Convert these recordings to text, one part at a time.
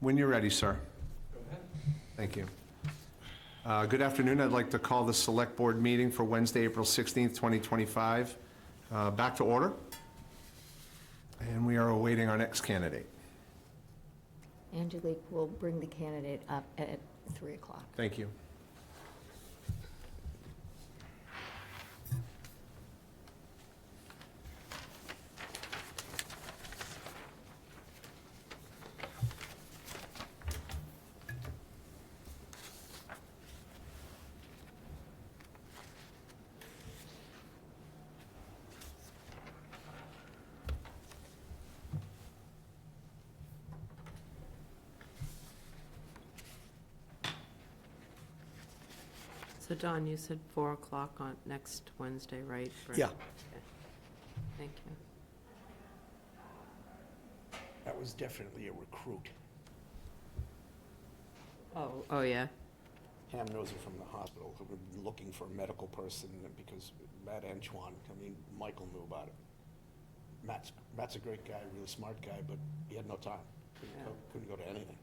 When you're ready, sir. Go ahead. Thank you. Good afternoon. I'd like to call the Select Board meeting for Wednesday, April 16th, 2025, back to order. And we are awaiting our next candidate. Angelique will bring the candidate up at 3 o'clock. Thank you. So Don, you said 4 o'clock on next Wednesday, right? Yeah. Okay. Thank you. That was definitely a recruit. Oh, yeah? Ham knows her from the hospital, who were looking for a medical person, because Matt Antoine, Michael knew about it. Matt's a great guy, really smart guy, but he had no time. Couldn't go to anything.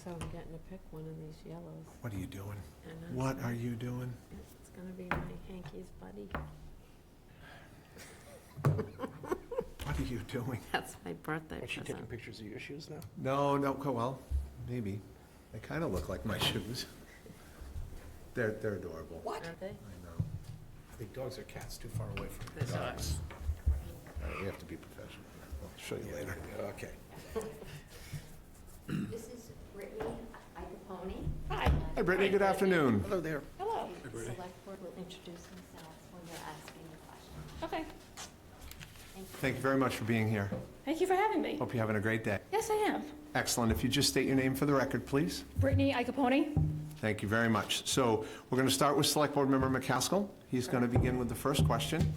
So I'm getting to pick one of these yellows. What are you doing? And What are you doing? It's gonna be my Hanky's buddy. What are you doing? That's my birthday Was she present. taking pictures of your shoes now? No, well, maybe. They kind of look like my shoes. They're adorable. What? Are they? I know. Big dogs or cats too far away from The dogs. All right, we have to be professional. I'll show you later. Okay. This is Brittany Icapone. Hi, Brittany, good afternoon. Hello there. Hello. The Select Board will introduce themselves when they're asking the question. Okay. Thank you. Thank you very much for being here. Thank you for having me. Hope you're having a great day. Yes, I am. Excellent. If you just state your name for the record, please. Brittany Icapone. Thank you very much. So we're going to start with Select Board Member McCaskill. He's going to begin with the first question,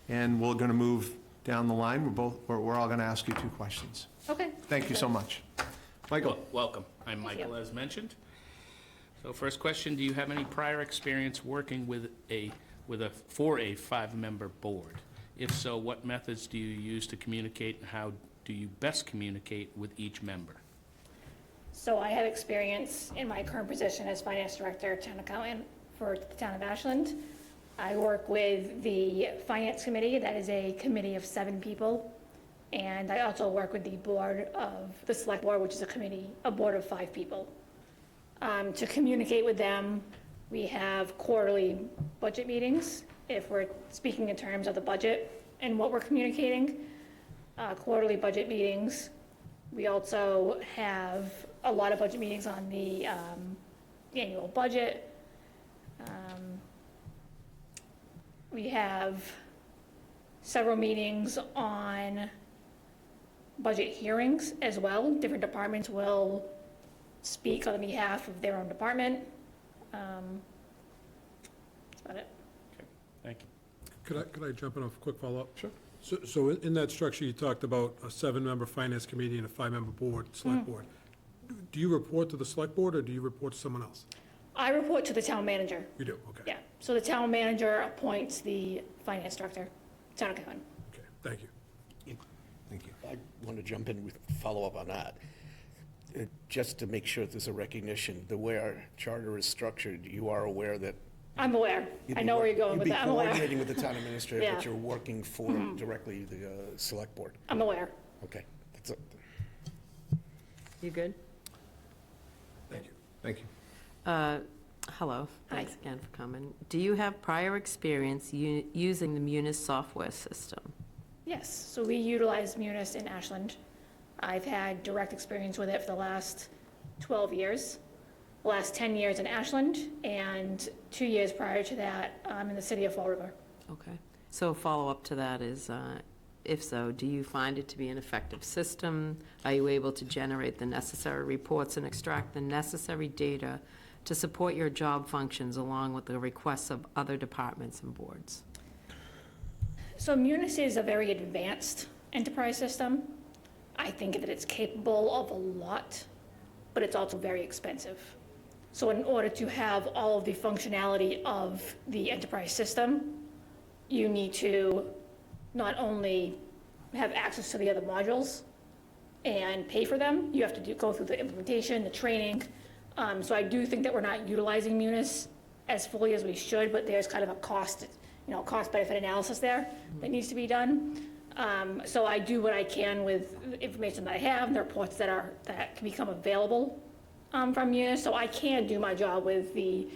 and we're going to move down the line. We're all going to ask you 2 questions. Okay. Thank you so much. Michael? Welcome. I'm Thank you. Michael, as mentioned. So first question, do you have any prior experience working for a 5-member board? If so, what methods do you use to communicate, and how do you best communicate with each member? So I have experience in my current position as finance director, town accountant for the town of Ashland. I work with the finance committee. That is a committee of 7 people. And I also work with the board of the select board, which is a board of 5 people. To communicate with them, we have quarterly budget meetings. If we're speaking in terms of the budget and what we're communicating, quarterly budget meetings. We also have a lot of budget meetings on the annual budget. We have several meetings on budget hearings as well. Different departments will speak on behalf of their own department. That's about it. Thank you. Could I jump in a quick follow-up? Sure. So in that structure, you talked about a 7-member finance committee and a 5-member board, select board. Do you report to the select board, or do you report to someone else? I report to the town manager. You do, okay. Yeah, so the town manager appoints the finance director, town accountant. Okay, thank you. Thank you. I want to jump in with follow-up on that. Just to make sure there's a recognition, the way our charter is structured, you are aware that. I'm aware. I know where you're going with that. I'm You'd be aware. coordinating with the town administrator, but Yeah. you're working for directly the select board. I'm aware. Okay, that's it. You good? Thank you. Thank you. Hello. Hi. Thanks again for coming. Do you have prior experience using the Munis software system? Yes, so we utilize Munis in Ashland. I've had direct experience with it for the last 12 years, the last 10 years in Ashland, and 2 years prior to that in the city of Fall River. Okay. So a follow-up to that is, if so, do you find it to be an effective system? Are you able to generate the necessary reports and extract the necessary data to support your job functions along with the requests of other departments and boards? So Munis is a very advanced enterprise system. I think that it's capable of a lot, but it's also very expensive. So in order to have all of the functionality of the enterprise system, you need to not only have access to the other modules and pay for them, you have to go through the implementation, the training. So I do think that we're not utilizing Munis as fully as we should, but there's kind of a cost benefit analysis there that needs to be done. So I do what I can with the information that I have and the reports that can become available from Munis. So I can do my job with the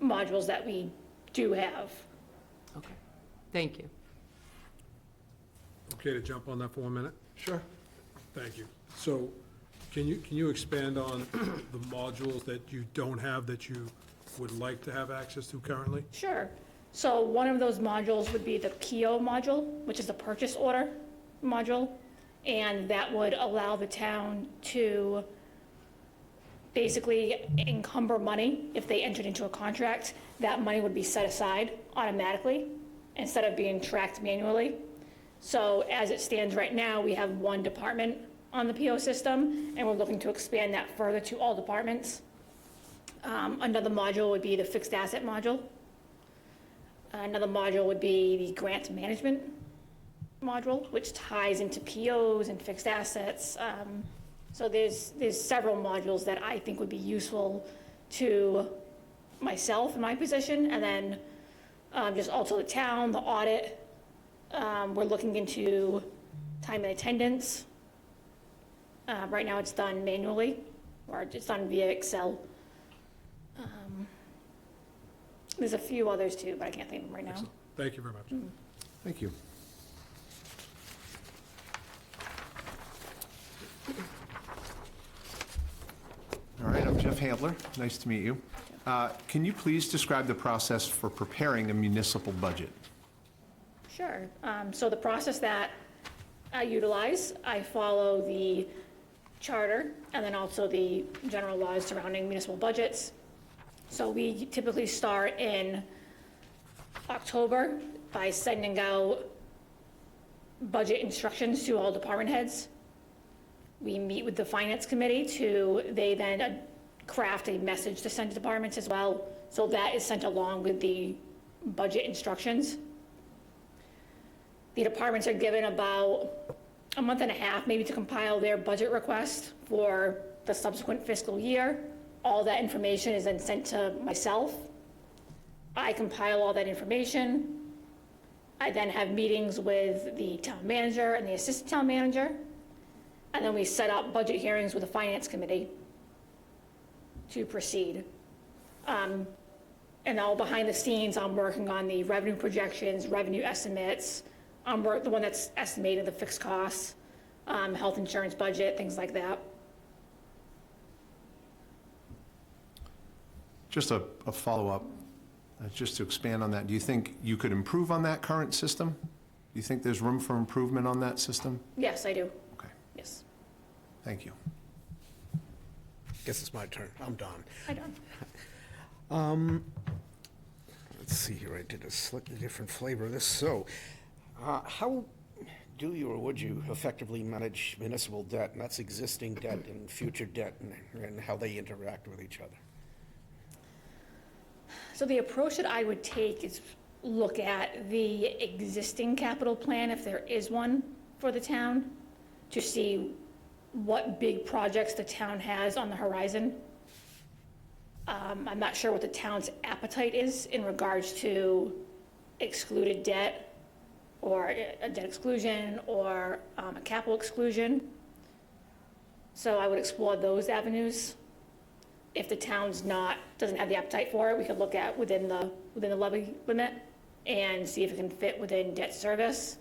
modules that we do have. Okay. Thank you. Okay to jump on that for 1 minute? Sure. Thank you. So can you expand on the modules that you don't have that you would like to have access to currently? Sure. So one of those modules would be the PO module, which is the purchase order module. And that would allow the town to basically encumber money. If they entered into a contract, that money would be set aside automatically instead of being tracked manually. So as it stands right now, we have one department on the PO system, and we're looking to expand that further to all departments. Another module would be the fixed asset module. Another module would be the grant management module, which ties into POs and fixed assets. So there's several modules that I think would be useful to myself in my position, and then just also the town, the audit. We're looking into time and attendance. Right now it's done manually, or it's done via Excel. There's a few others too, but I can't think of them right now. Excellent. Thank you very much. Thank you. All right, I'm Jeff Handler. Nice to meet you. Can you please describe the process for preparing a municipal budget? Sure. So the process that I utilize, I follow the charter and then also the general laws surrounding municipal budgets. So we typically start in October by sending out budget instructions to all department heads. We meet with the finance committee they then craft a message to send to departments as well. So that is sent along with the budget instructions. The departments are given about a month and a half maybe to compile their budget request for the subsequent fiscal year. All that information is then sent to myself. I compile all that information. I then have meetings with the town manager and the assistant town manager. And then we set up budget hearings with the finance committee to proceed. And all behind the scenes, I'm working on the revenue projections, revenue estimates. I'm the one that's estimating the fixed costs, health insurance budget, things like that. Just a follow-up, just to expand on that. Do you think you could improve on that current system? Do you think there's room for improvement on that system? Yes, I do. Okay, Yes. thank you. Guess it's my turn. I'm Don. I don't. Let's see here, I did a slightly different flavor of this. So, how do you or would you effectively manage municipal debt, and that's existing debt and future debt, and how they interact with each other? So the approach that I would take is look at the existing capital plan, if there is one for the town, to see what big projects the town has on the horizon. I'm not sure what the town's appetite is in regards to excluded debt, or a debt exclusion, or a capital exclusion. So I would explore those avenues. If the town's doesn't have the appetite for it, we could look at within the levy limit and see if it can fit within debt service.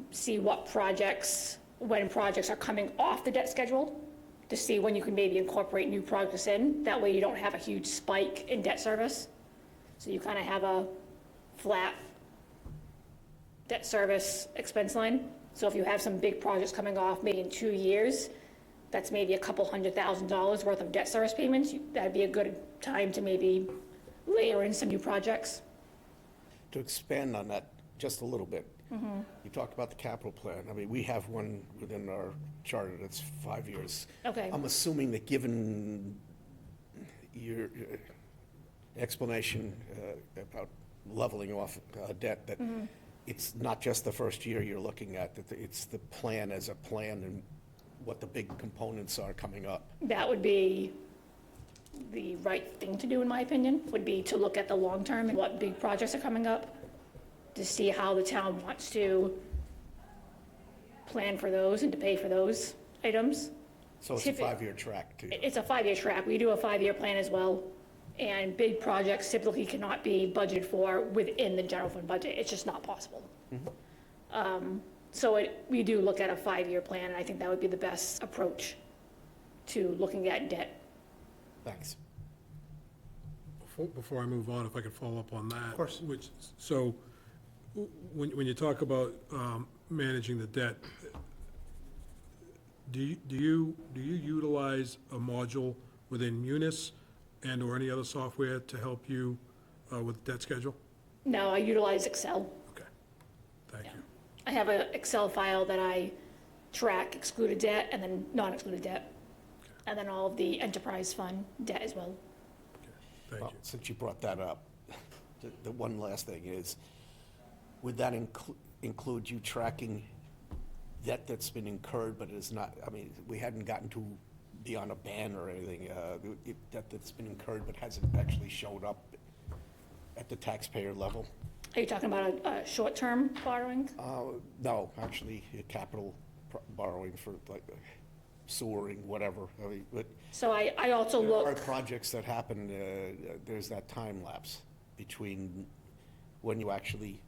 See what projects when projects are coming off the debt schedule, to see when you can maybe incorporate new projects in. That way you don't have a huge spike in debt service. So you kind of have a flat debt service expense line. So if you have some big projects coming off, maybe in 2 years, that's maybe a couple $100,000 worth of debt service payments, that'd be a good time to maybe layer in some new projects. To expand on that just a little bit, you talked about the capital plan. I mean, we have one within our charter that's 5 years. Okay. I'm assuming that given your explanation about leveling off debt, that it's not just the first year you're looking at, that it's the plan as a plan and what the big components are coming up. That would be the right thing to do, in my opinion, would be to look at the long term and what big projects are coming up, to see how the town wants to plan for those and to pay for those items. So it's a 5-year track too. It's a 5-year track. We do a 5-year plan as well. And big projects typically cannot be budgeted for within the general fund budget. It's just not possible. So we do look at a 5-year plan, and I think that would be the best approach to looking at debt. Thanks. Before I move on, if I could follow up on that. Of course. So, when you talk about managing the debt, do you utilize a module within Munis and/or any other software to help you with debt schedule? No, I utilize Excel. Okay, thank you. I have an Excel file that I track excluded debt and then non-excluded debt, and then all of the enterprise fund debt as well. Thank Well, you. since you brought that up, the one last thing is, would that include you tracking debt that's been incurred but is not, I mean, we hadn't gotten to be on a ban or anything, debt that's been incurred but hasn't actually showed up at the taxpayer level? Are you talking about a short-term borrowing? No, actually, capital borrowing for like sewering, whatever. I mean, but So I also there are look, projects that happen, there's that time lapse between when you actually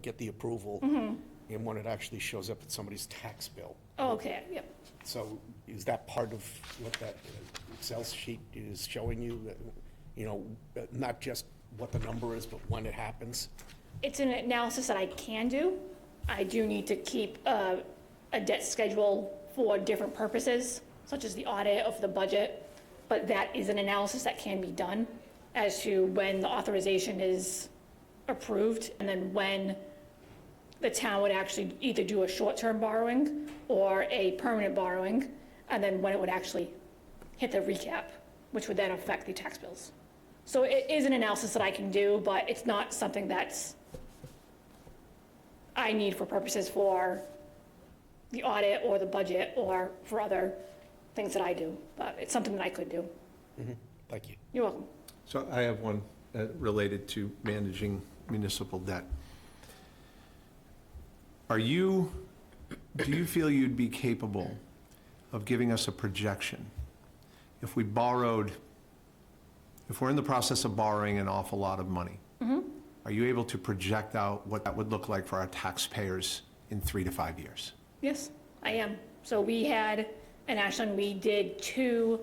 get the approval and when it actually shows up at somebody's tax bill. oh, okay, yep. So is that part of what that Excel sheet is showing you, that, you know, not just what the number is, but when it happens? It's an analysis that I can do. I do need to keep a debt schedule for different purposes, such as the audit of the budget, but that is an analysis that can be done as to when the authorization is approved, and then when the town would actually either do a short-term borrowing or a permanent borrowing, and then when it would actually hit the recap, which would then affect the tax bills. So it is an analysis that I can do, but it's not something that's I need for purposes for the audit or the budget or for other things that I do, but it's something that I could do. Thank you. You're welcome. So I have one related to managing municipal debt. Do you feel you'd be capable of giving us a projection? If we're in the process of borrowing an awful lot of money, are you able to project out what that would look like for our taxpayers in 3 to 5 years? Yes, I am. So we had, in Ashland, we did 2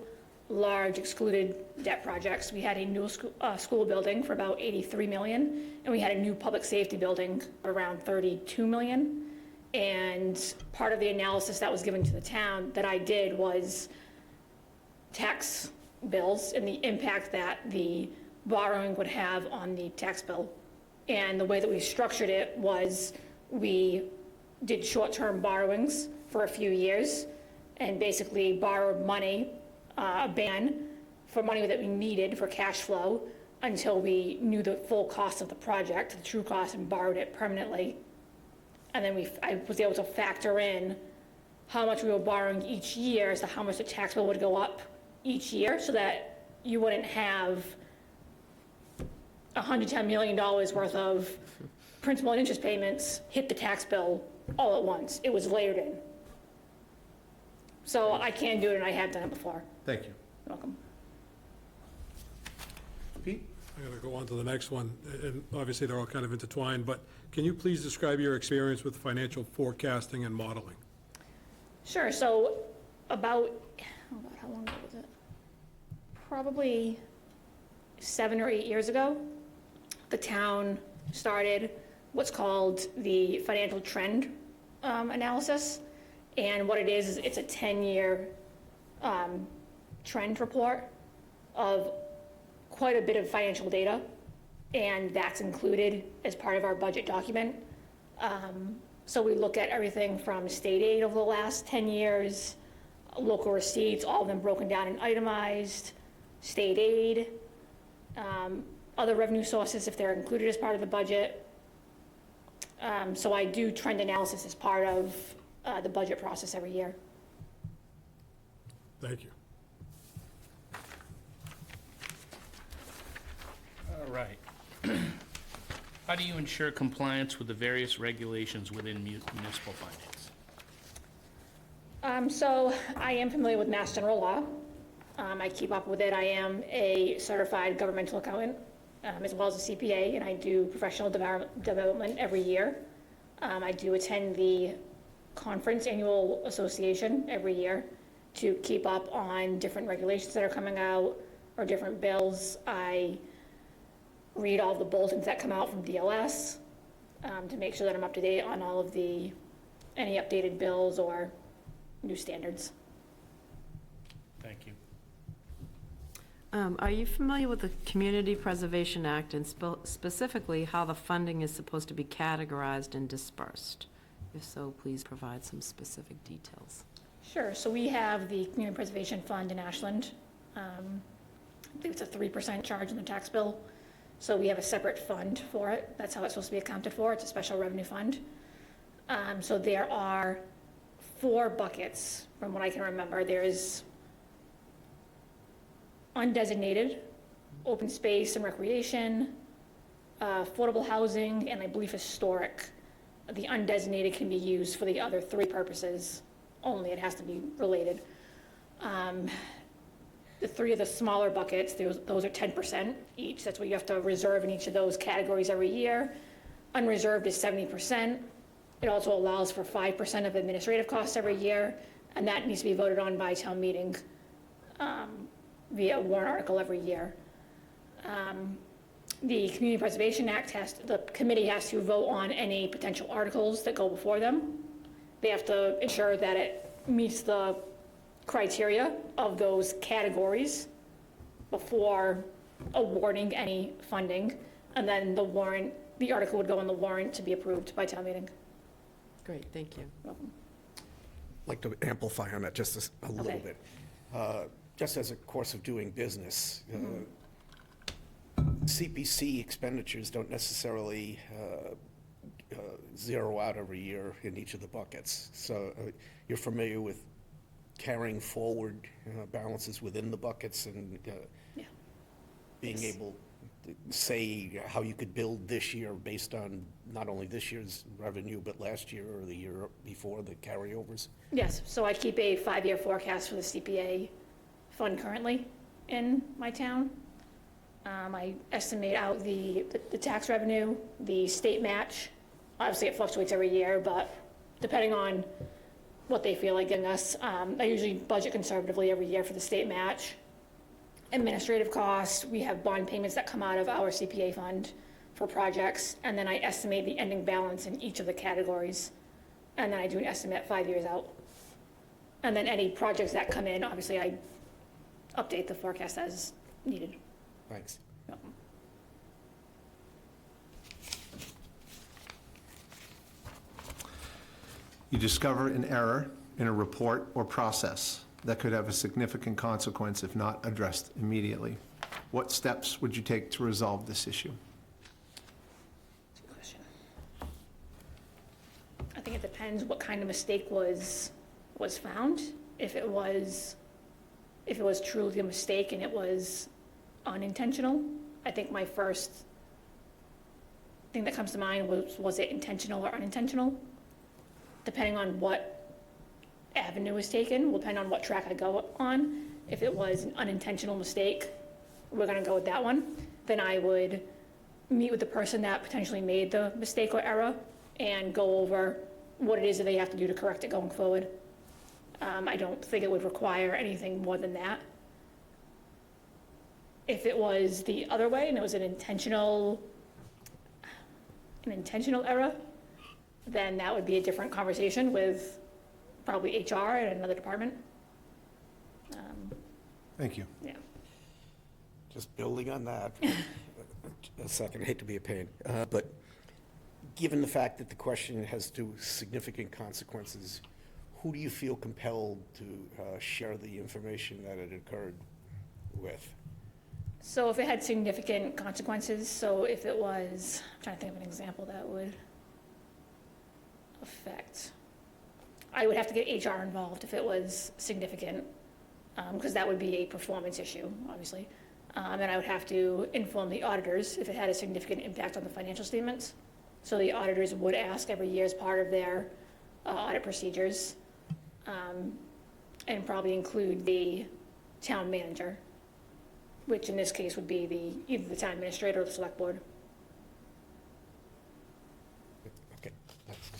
large excluded debt projects. We had a new school building for about 83 million, and we had a new public safety building around 32 million. And part of the analysis that was given to the town that I did was tax bills and the impact that the borrowing would have on the tax bill. And the way that we structured it was we did short-term borrowings for a few years and basically borrowed money, a ban for money that we needed for cash flow until we knew the full cost of the project, the true cost, and borrowed it permanently. And then I was able to factor in how much we were borrowing each year as to how much the tax bill would go up each year, so that you wouldn't have $110 million worth of principal and interest payments hit the tax bill all at once. It was layered in. So I can do it, and I have done it before. Thank you. You're welcome. Pete? I'm going to go on to the next one, and obviously they're all kind of intertwined, but can you please describe your experience with financial forecasting and modeling? Sure, so about, how long ago was it? Probably 7 or 8 years ago, the town started what's called the financial trend analysis. And what it is it's a 10-year trend report of quite a bit of financial data, and that's included as part of our budget document. So we look at everything from state aid over the last 10 years, local receipts, all of them broken down and itemized, state aid, other revenue sources if they're included as part of the budget. So I do trend analysis as part of the budget process every year. Thank you. All right. How do you ensure compliance with the various regulations within municipal finance? So I am familiar with Mass General Law. I keep up with it. I am a certified governmental accountant, as well as a CPA, and I do professional development every year. I do attend the conference, annual association, every year to keep up on different regulations that are coming out or different bills. I read all the bulletins that come out from DLS to make sure that I'm up to date on all of any updated bills or new standards. Thank you. Are you familiar with the Community Preservation Act and specifically how the funding is supposed to be categorized and dispersed? If so, please provide some specific details. Sure, so we have the Community Preservation Fund in Ashland. I believe it's a 3% charge in the tax bill. So we have a separate fund for it. That's how it's supposed to be accounted for. It's a special revenue fund. So there are 4 buckets from what I can remember. There's undesignated, open space and recreation, affordable housing, and I believe historic. The undesignated can be used for the other 3 purposes only. It has to be related. The 3 of the smaller buckets, those are 10% each. That's what you have to reserve in each of those categories every year. Unreserved is 70%. It also allows for 5% of administrative costs every year, and that needs to be voted on by town meeting via warrant article every year. The Community Preservation Act the committee has to vote on any potential articles that go before them. They have to ensure that it meets the criteria of those categories before awarding any funding, and then the article would go on the warrant to be approved by town meeting. Great, thank you. I'd like to amplify on that just a little Okay. bit. Just as a course of doing business, CPC expenditures don't necessarily zero out every year in each of the buckets. So you're familiar with carrying forward balances within the buckets and Yeah. being Yes. able to say how you could build this year based on not only this year's revenue, but last year or the year before, the carryovers? Yes, so I keep a 5-year forecast for the CPA fund currently in my town. I estimate out the tax revenue, the state match. Obviously, it fluctuates every year, but depending on what they feel like giving us, I usually budget conservatively every year for the state match. Administrative costs, we have bond payments that come out of our CPA fund for projects, and then I estimate the ending balance in each of the categories. And then I do an estimate 5 years out. And then any projects that come in, obviously, I update the forecast as needed. Thanks. Yep. You discover an error in a report or process that could have a significant consequence if not addressed immediately. What steps would you take to resolve this issue? Good question. I think it depends what kind of mistake was found. If it was truly a mistake and it was unintentional, I think my first thing that comes to mind was it intentional or unintentional? Depending on what avenue was taken, will depend on what track I go on. If it was an unintentional mistake, we're gonna go with that one. Then I would meet with the person that potentially made the mistake or error and go over what it is that they have to do to correct it going forward. I don't think it would require anything more than that. If it was the other way and it was an intentional error, then that would be a different conversation with probably HR and another department. Thank you. Yeah. Just building on that, a second, I hate to be a pain, but given the fact that the question has significant consequences, who do you feel compelled to share the information that it occurred with? So if it had significant consequences, so if it was, I'm trying to think of an example that would affect, I would have to get HR involved if it was significant, because that would be a performance issue, obviously. And I would have to inform the auditors if it had a significant impact on the financial statements. So the auditors would ask every year as part of their audit procedures, and probably include the town manager, which in this case would be either the town administrator or the select board. Okay, thanks.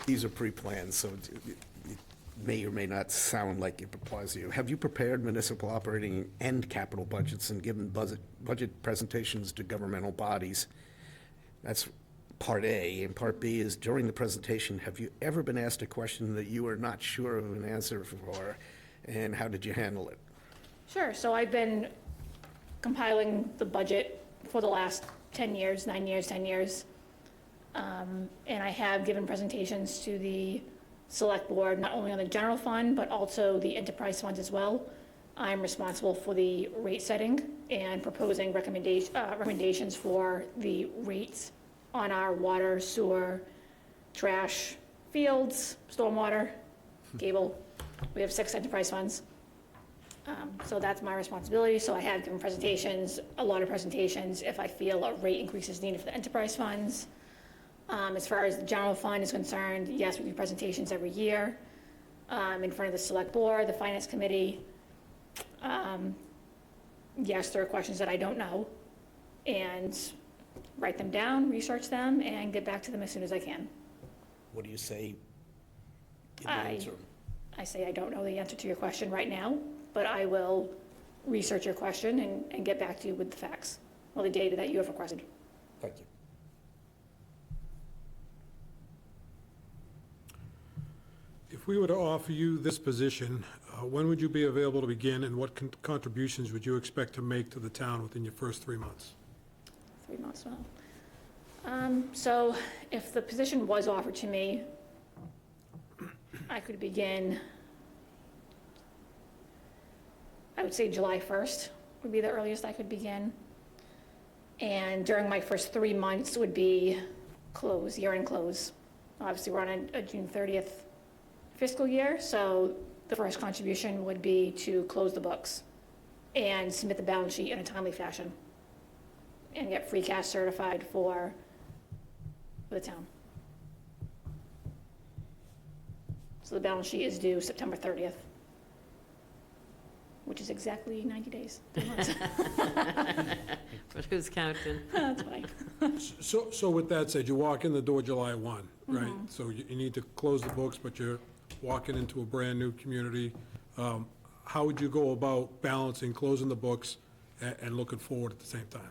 These are pre-planned, so it may or may not sound like it applies to you. Have you prepared municipal operating and capital budgets and given budget presentations to governmental bodies? That's part A. And part B is, during the presentation, have you ever been asked a question that you are not sure of an answer for, and how did you handle it? Sure, so I've been compiling the budget for the last 10 years, 9 years, 10 years. And I have given presentations to the select board, not only on the general fund, but also the enterprise funds as well. I'm responsible for the rate setting and proposing recommendations for the rates on our water, sewer, trash, fields, stormwater, cable. We have 6 enterprise funds. So that's my responsibility. So I have given presentations, a lot of presentations, if I feel a rate increase is needed for the enterprise funds. As far as the general fund is concerned, yes, we do presentations every year in front of the select board, the finance committee. Yes, there are questions that I don't know, and write them down, research them, and get back to them as soon as I can. What do you say in the I interim? say I don't know the answer to your question right now, but I will research your question and get back to you with the facts, or the data that you have requested. Thank you. If we were to offer you this position, when would you be available to begin, and what contributions would you expect to make to the town within your first 3 months? 3 months, well. So if the position was offered to me, I could begin, I would say July 1st would be the earliest I could begin. And during my first 3 months would be close, year-end close. Obviously, we're on a June 30th fiscal year, so the first contribution would be to close the books and submit the balance sheet in a timely fashion and get free cash certified for the town. So the balance sheet is due September 30th, which is exactly 90 days, 3 months. But who's counting? That's fine. So with that said, you walk in the door July 1, right? So you need to close the books, but you're walking into a brand-new community. How would you go about balancing closing the books and looking forward at the same time?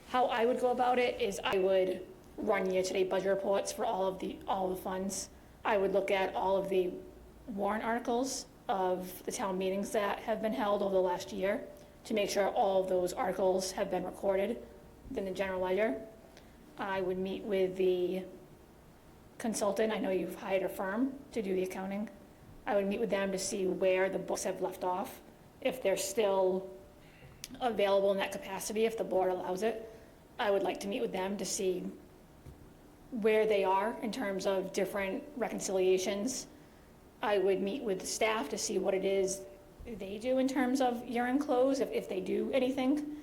How I would go about it is I would run year-to-date budget reports for all of the funds. I would look at all of the warrant articles of the town meetings that have been held over the last year to make sure all of those articles have been recorded within the general ledger. I would meet with the consultant. I know you've hired a firm to do the accounting. I would meet with them to see where the books have left off, if they're still available in that capacity, if the board allows it. I would like to meet with them to see where they are in terms of different reconciliations. I would meet with the staff to see what it is they do in terms of year-end close, if they do anything,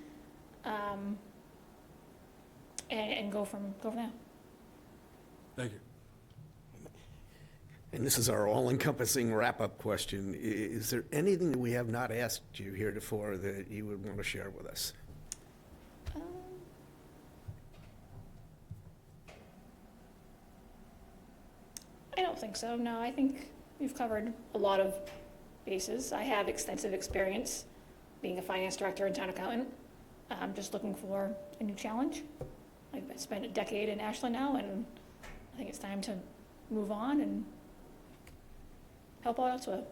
and go from there. Thank you. And this is our all-encompassing wrap-up question. Is there anything that we have not asked you heretofore that you would want to share with us? I don't think so, no. I think we've covered a lot of bases. I have extensive experience being a finance director and town accountant. I'm just looking for a new challenge. I've spent a decade in Ashland now, and I think it's time to move on and help out elsewhere.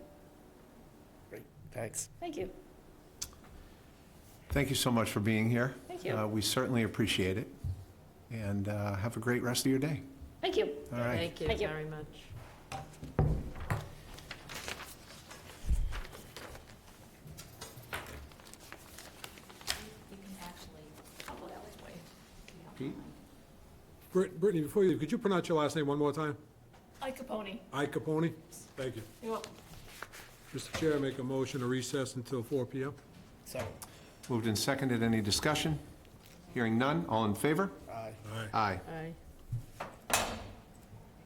Great, thanks. Thank you. Thank you so much for being here. Thank you. We certainly appreciate it, and have a great rest of your day. Thank you. All right. Thank you Thank you. very much. You can actually, I'll go that way. Pete? Brittany, before you leave, could you pronounce your last name one more time? Ike Capone. I. Capone? Thank you. You're welcome. Mr. Chair, I make a motion to recess until 4 PM. So, Moved and seconded. Any discussion? Hearing none. All in favor? aye. Aye. Aye. Aye.